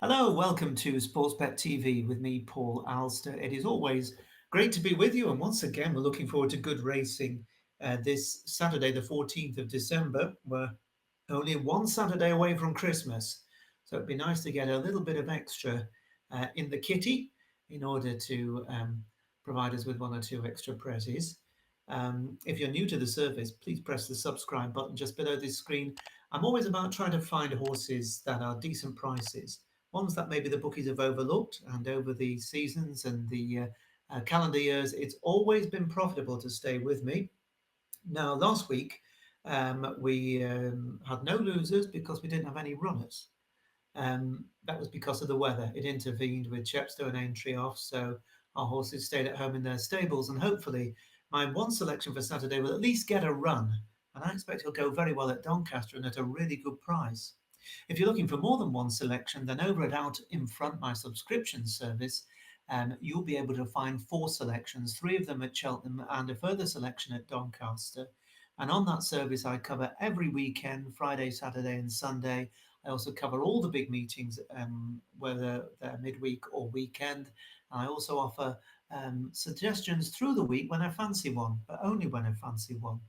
Hello, welcome to Sportsbet TV with me, Paul Alster. It is always great to be with you, and once again, we're looking forward to good racing this Saturday, the 14th of December. We're only one Saturday away from Christmas, so it'd be nice to get a little bit of extra in the kitty in order to provide us with one or two extra prezzies. If you're new to the service, please press the subscribe button just below this screen. I'm always about trying to find horses that are decent prices, ones that maybe the bookies have overlooked, and over the seasons and the calendar years, it's always been profitable to stay with me. Now, last week, we had no losers because we didn't have any runners. That was because of the weather. It intervened with Chepstow and Aintree off, so our horses stayed at home in their stables, and hopefully my one selection for Saturday will at least get a run, and I expect he'll go very well at Doncaster and at a really good price. If you're looking for more than one selection, then over at Out in Front, my subscription service, you'll be able to find four selections, three of them at Cheltenham and a further selection at Doncaster. And on that service, I cover every weekend, Friday, Saturday, and Sunday. I also cover all the big meetings, whether they're midweek or weekend. I also offer suggestions through the week when I fancy one, but only when I fancy one.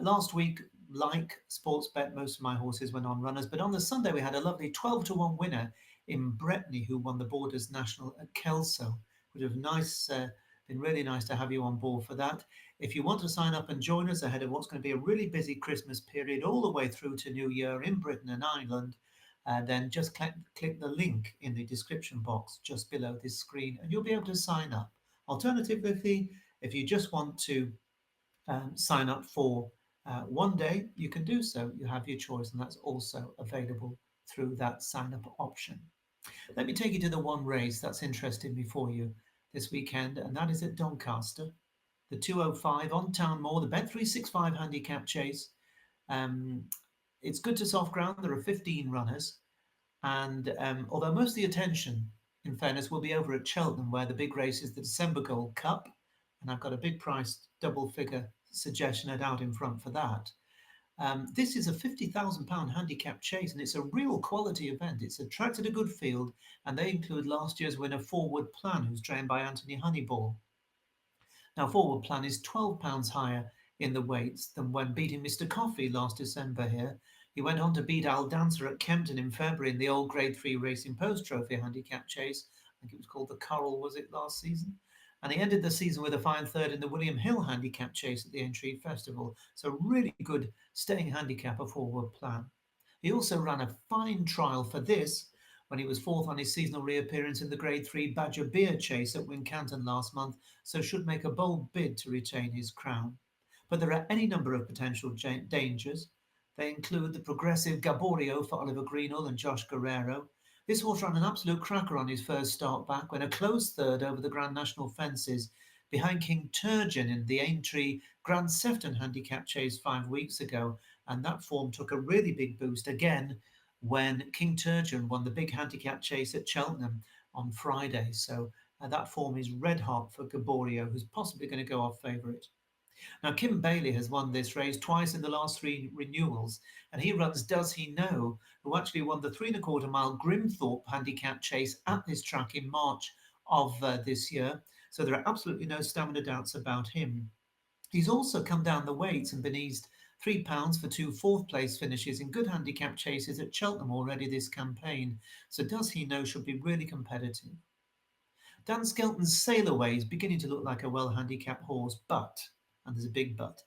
Last week, like Sportsbet, most of my horses went on runners, but on the Sunday we had a lovely 12-1 winner in Brittany who won the Borders National at Kelso. Would have been really nice to have you on board for that. If you want to sign up and join us ahead of what's going to be a really busy Christmas period all the way through to New Year in Britain and Ireland, then just click the link in the description box just below this screen and you'll be able to sign up. Alternatively, if you just want to sign up for one day, you can do so. You have your choice, and that's also available through that sign up option. Let me take you to the one race that's interested me for you this weekend, and that is at Doncaster, the 205 on Town Moor, the Bet365 handicap chase. Um, it's good to soft ground. There are 15 runners, and although most of the attention, in fairness, will be over at Cheltenham, where the big race is the December Gold Cup, and I've got a big priced double figure suggestion at Out in Front for that. This is a £50,000 handicap chase, and it's a real quality event. It's attracted a good field, and they include last year's winner Forward Plan, who's trained by Anthony Honeyball. Now, Forward Plan is £12 higher in the weights than when beating Mr. Coffee last December here. He went on to beat Al Dancer at Kempton in February in the old Grade 3 Racing Post Trophy handicap chase. I think it was called the Coral, was it, last season? And he ended the season with a fine third in the William Hill handicap chase at the Aintree Festival. So really good staying handicap, a Forward Plan. He also ran a fine trial for this when he was fourth on his seasonal reappearance in the Grade 3 Badger Beer chase at Wincanton last month, so should make a bold bid to retain his crown. But there are any number of potential dangers. They include the progressive Gaborio for Oliver Greenall and Josh Guerrero. This horse ran an absolute cracker on his first start back when a close third over the Grand National fences behind King Turgeon in the Aintree Grand Sefton handicap chase 5 weeks ago, and that form took a really big boost again when King Turgeon won the big handicap chase at Cheltenham on Friday. So that form is red hot for Gaborio, who's possibly going to go off favourite. Now, Kim Bailey has won this race twice in the last three renewals, and he runs Does He Know, who actually won the 3¼ mile Grimthorpe handicap chase at this track in March of this year. So there are absolutely no stamina doubts about him. He's also come down the weights and been eased £3 for two fourth-place finishes in good handicap chases at Cheltenham already this campaign. So Does He Know should be really competitive. Dan Skelton's Sealiway is beginning to look like a well-handicapped horse, but, and there's a big but,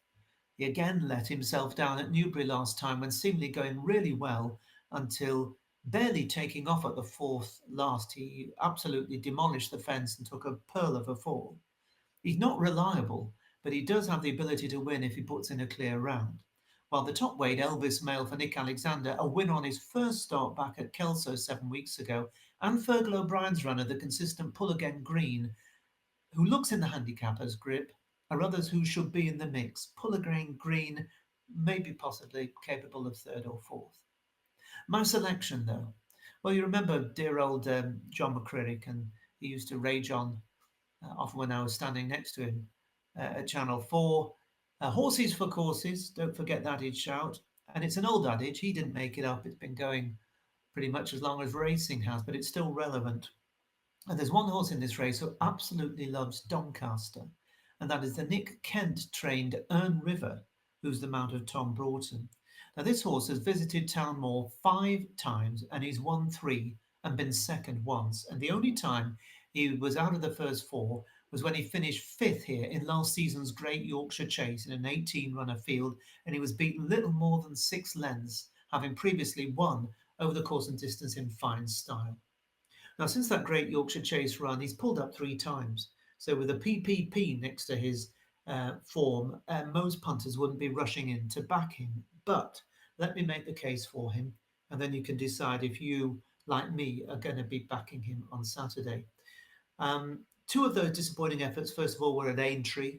he again let himself down at Newbury last time when seemingly going really well until barely taking off at the fourth last. He absolutely demolished the fence and took a pearl of a fall. He's not reliable, but he does have the ability to win if he puts in a clear round. While the top weight Elvis Mail for Nick Alexander, a win on his first start back at Kelso 7 weeks ago, and Fergal O'Brien's runner, the consistent Pull Again Green, who looks in the handicapper's grip, are others who should be in the mix. Pull Again Green may be possibly capable of third or fourth. My selection, though, well, you remember dear old John McCririck, and he used to rage on often when I was standing next to him at Channel 4. Horses for courses, don't forget that, he'd shout. And it's an old adage, he didn't make it up, it's been going pretty much as long as racing has, but it's still relevant. And there's one horse in this race who absolutely loves Doncaster, and that is the Nick Kent trained Erne River, who's the mount of Tom Broughton. Now, this horse has visited Town Moor 5 times and he's won 3 and been second once. And the only time he was out of the first 4 was when he finished 5th here in last season's Great Yorkshire Chase in an 18-runner field, and he was beaten little more than 6 lengths, having previously won over the course and distance in fine style. Now, since that Great Yorkshire Chase run, he's pulled up 3 times. So, with a PPP next to his form, most punters wouldn't be rushing in to back him. But let me make the case for him, and then you can decide if you, like me, are going to be backing him on Saturday. 2 of those disappointing efforts, first of all, were at Aintree,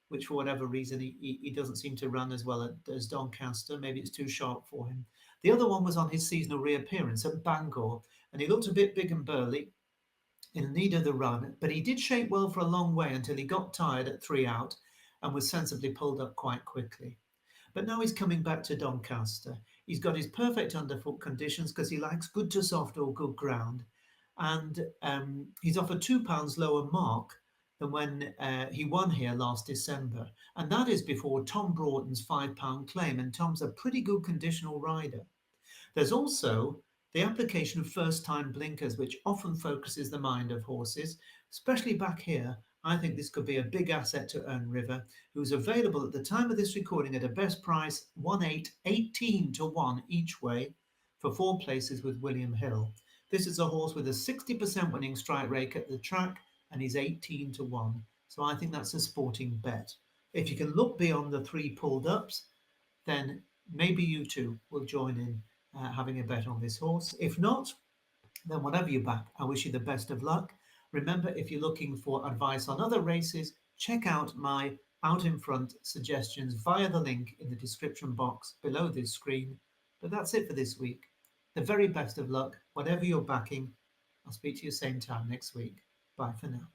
which for whatever reason he doesn't seem to run as well as Doncaster. Maybe it's too sharp for him. The other one was on his seasonal reappearance at Bangor, and he looked a bit big and burly, in need of the run, but he did shape well for a long way until he got tired at 3 out and was sensibly pulled up quite quickly. But now he's coming back to Doncaster. He's got his perfect underfoot conditions because he likes good to soft or good ground, and he's off a £2 lower mark than when he won here last December, and that is before Tom Broughton's £5 claim. And Tom's a pretty good conditional rider. There's also the application of first-time blinkers, which often focuses the mind of horses, especially back here. I think this could be a big asset to Erne River, who's available at the time of this recording at a best price 1/8, 18 to 1 each way for 4 places with William Hill. This is a horse with a 60% winning strike rate at the track, and he's 18 to 1. So I think that's a sporting bet. If you can look beyond the 3 pulled ups, then maybe you too will join in having a bet on this horse. If not, then whatever you back, I wish you the best of luck. Remember, if you're looking for advice on other races, check out my out in front suggestions via the link in the description box below this screen. But that's it for this week. The very best of luck, whatever you're backing. I'll speak to you same time next week. Bye for now.